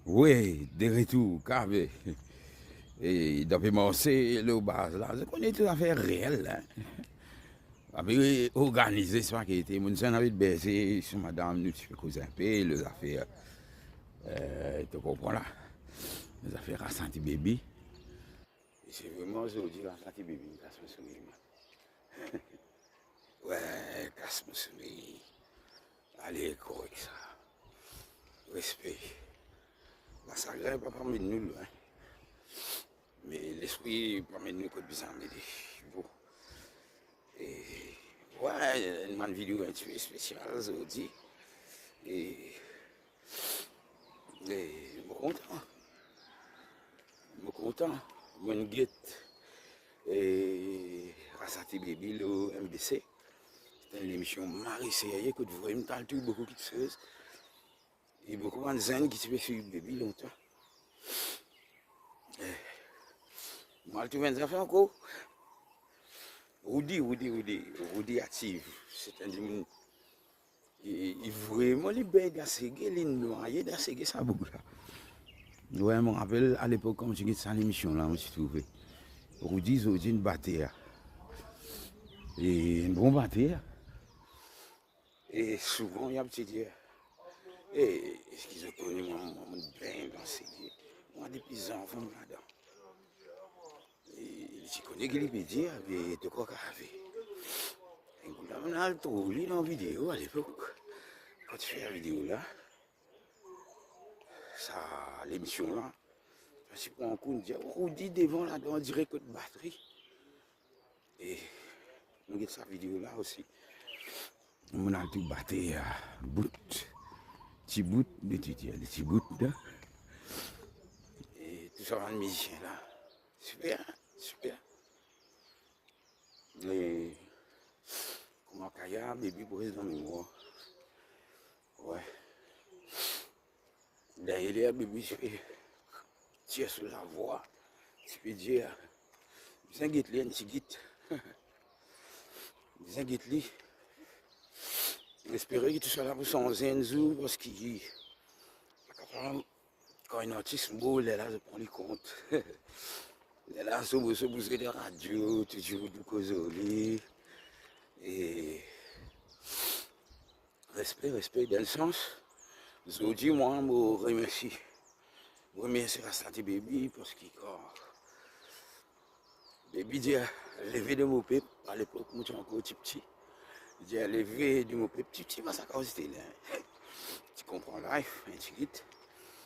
Oui, de retour, carré. Et depuis mon c'est le base là, je connais tout à fait réel. Hein. Avec organisé, c'est pas qui était. Mon son avait baissé sur madame, nous tu fais causer un peu, les affaires, tu comprends là. Les affaires à santé bébé. Et c'est vraiment aujourd'hui la santé bébé, casse mon sommeil. Ouais, casse mon sommeil. Allez, correct ça. Respect. La sagre pas parmi nous, hein. Mais l'esprit parmi nous, côté bizarre, mais bon. Et ouais, une vidéo un petit peu spéciale aujourd'hui. Et, et je suis content. Je suis content. Je guette et Rassati Baby, le MBC. C'est une émission Marie sérieux que vous voyez, me beaucoup de choses. Et beaucoup de gens qui se fait suivre Baby longtemps. Moi, tu viens de faire encore. Rudy active. C'est un démon. Il vraiment les bêtes assez gay, les noyés d'assez gay, ça beaucoup là. Ouais, je me rappelle à l'époque, quand j'ai ça l'émission là, je me suis trouvé. Rudy, j'ai une bataille. Et un bon bataille. Et souvent, il y a un petit dire, est-ce qu'ils ont connu mon bain dans ces gars? Moi, des petits enfants là-dedans. Et je connais qu'il peut dire, mais de quoi qu'il avait. On a le trouvé dans la vidéo à l'époque. Quand tu fais la vidéo là, ça, l'émission là, je prends un coup, on dit, Rudy devant là-dedans, on dirait que de batterie. Et on regarde sa vidéo là aussi. On a tout battu à bout. Petit bout de tuteur, des petits bouts là. Et tout ça, le musicien là. Super, super. Et comment Kaya, bébé président mémoire. Ouais. D'ailleurs, bébé, je fais tirer sur la voix. Tu peux dire, bien guette li, un petit guette. Bien guette li. J'espère que tu sois là pour son zenzu parce qu'il quand un artiste beau, il est là, je prends les comptes. Il est là, sur des radios, toujours du causoli. Et respect dans le sens. Aujourd'hui, moi, je remercie. Je remercie la santé baby parce qu'il baby dit lever de mon peuple à l'époque, moi, j'étais encore petit. Il dit lever de mon peuple, petit, parce que c'était là. Tu comprends life, un petit guide.